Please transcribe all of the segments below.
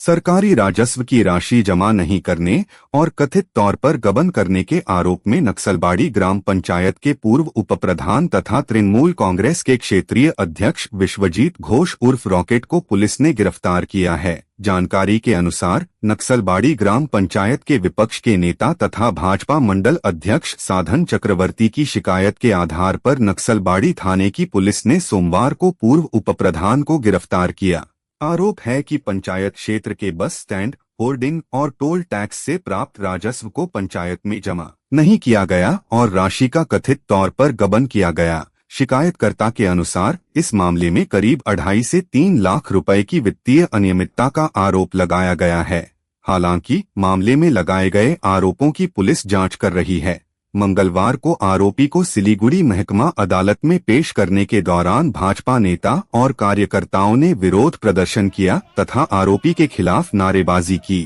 सरकारी राजस्व की राशि जमा नहीं करने और कथित तौर पर गबन करने के आरोप में नक्सलबाड़ी ग्राम पंचायत के पूर्व उपप्रधान तथा तृणमूल कांग्रेस के क्षेत्रीय अध्यक्ष विश्वजीत घोष उर्फ रॉकेट को पुलिस ने गिरफ्तार किया है। जानकारी के अनुसार नक्सलबाड़ी ग्राम पंचायत के विपक्ष के नेता तथा भाजपा मंडल अध्यक्ष साधन चक्रवर्ती की शिकायत के आधार पर नक्सलबाड़ी थाने की पुलिस ने सोमवार को पूर्व उपप्रधान को गिरफ्तार किया। आरोप है कि पंचायत क्षेत्र के बस स्टैंड, होर्डिंग और टोल टैक्स से प्राप्त राजस्व को पंचायत में जमा नहीं किया गया और राशि का कथित तौर पर गबन किया गया। शिकायतकर्ता के अनुसार इस मामले में करीब 2.5 से 3 लाख रुपए की वित्तीय अनियमितता का आरोप लगाया गया है। हालांकि मामले में लगाए गए आरोपों की पुलिस जांच कर रही है। मंगलवार को आरोपी को सिलीगुड़ी महकमा अदालत में पेश करने के दौरान भाजपा नेता और कार्यकर्ताओं ने विरोध प्रदर्शन किया तथा आरोपी के खिलाफ नारेबाजी की।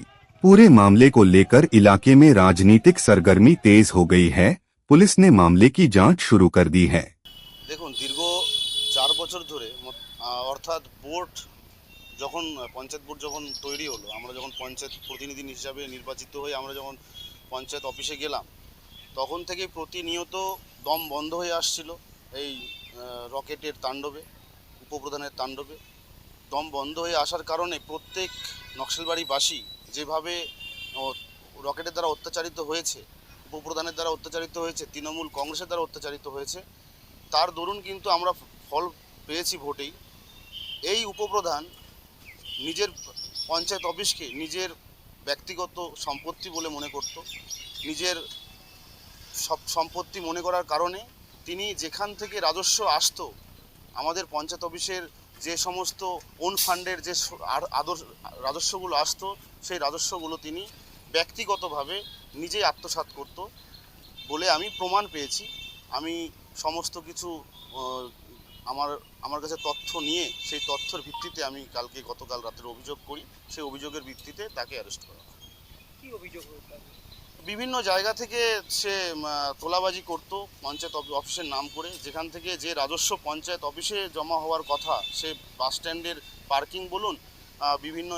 पूरे मामले को लेकर इलाके में राजनीतिक सरगर्मी तेज हो गई है। पुलिस ने मामले की जांच शुरू कर दी है। देखो, दीर्घ 4 বছর ধরে অর্থাৎ বোর্ড যখন পঞ্চায়েত বোর্ড যখন তৈরি হলো, আমরা যখন পঞ্চায়েত প্রতিনিধি হিসাবে নির্বাচিত হয়ে আমরা যখন পঞ্চায়েত অফিসে গেলাম, তখন থেকে প্রতিনিয়ত দম বন্ধ হয়ে আসছিল এই রকেটের তাণ্ডবে, উপপ্রধানের তাণ্ডবে। দম বন্ধ হয়ে আসার কারণে প্রত্যেক নকশালবাড়িবাসী যেভাবে রকেটের দ্বারা অত্যাচারিত হয়েছে, উপপ্রধানের দ্বারা অত্যাচারিত হয়েছে, তৃণমূল কংগ্রেসের দ্বারা অত্যাচারিত হয়েছে, তার দরুন কিন্তু আমরা ফল পেয়েছি ভোটেই। এই উপপ্রধান নিজের পঞ্চায়েত অফিসকে নিজের ব্যক্তিগত সম্পত্তি বলে মনে করত। নিজের সব সম্পত্তি মনে করার কারণে তিনি যেখান থেকে রাজস্ব আসতো, আমাদের পঞ্চায়েত অফিসের যে সমস্ত ওন ফান্ডের যে রাজস্বগুলো আসতো, সেই রাজস্বগুলো তিনি ব্যক্তিগতভাবে নিজেই আত্মসাৎ করত বলে আমি প্রমাণ পেয়েছি। আমি সমস্ত কিছু আমার কাছে তথ্য নিয়ে সেই তথ্যের ভিত্তিতে আমি গতকাল রাতের অভিযোগ করি। সেই অভিযোগের ভিত্তিতে তাকে অ্যারেস্ট করা হয়। কি অভিযোগ? বিভিন্ন জায়গা থেকে সে তোলাবাজি করত পঞ্চায়েত অফিসের নাম করে, যেখান থেকে যে রাজস্ব পঞ্চায়েত অফিসে জমা হওয়ার কথা, সে বাস স্ট্যান্ডের পার্কিং বলুন, বিভিন্ন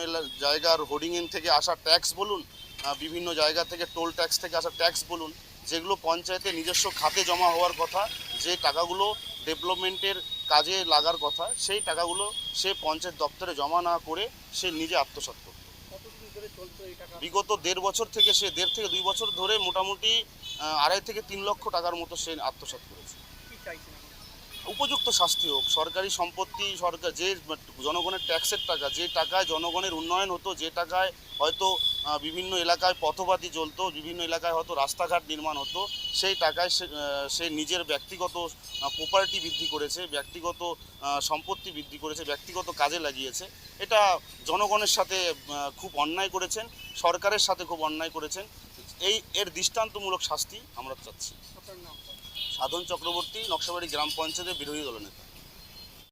জায়গার হোর্ডিং থেকে আসা ট্যাক্স বলুন, বিভিন্ন জায়গা থেকে টোল ট্যাক্স থেকে আসা ট্যাক্স বলুন, যেগুলো পঞ্চায়েতে নিজস্ব খাতে জমা হওয়ার কথা, যে টাকাগুলো ডেভেলপমেন্টের কাজে লাগার কথা, সেই টাকাগুলো সে পঞ্চায়েত দপ্তরে জমা না করে সে নিজে আত্মসাৎ করত। বিগত 1.5 বছর থেকে সে 1.5 থেকে 2 বছর ধরে মোটামুটি 2.5 থেকে 3 লক্ষ টাকার মতো সে আত্মসাৎ করেছে। উপযুক্ত শাস্তি হোক। সরকারি সম্পত্তি, সরকার যে জনগণের ট্যাক্সের টাকা, যে টাকায় জনগণের উন্নয়ন হতো, যে টাকায় হয়তো বিভিন্ন এলাকায় পথবাতি জ্বলতো, বিভিন্ন এলাকায় হয়তো রাস্তাঘাট নির্মাণ হতো, সেই টাকায় সে নিজের ব্যক্তিগত প্রপার্টি বৃদ্ধি করেছে, ব্যক্তিগত সম্পত্তি বৃদ্ধি করেছে, ব্যক্তিগত কাজে লাগিয়েছে। এটা জনগণের সাথে খুব অন্যায় করেছেন, সরকারের সাথে খুব অন্যায় করেছেন। এর দৃষ্টান্তমূলক শাস্তি আমরা চাচ্ছি। সাধন চক্রবর্তী, নকশালবাড়ি গ্রাম পঞ্চায়েতের বিরোধী দলনেতা।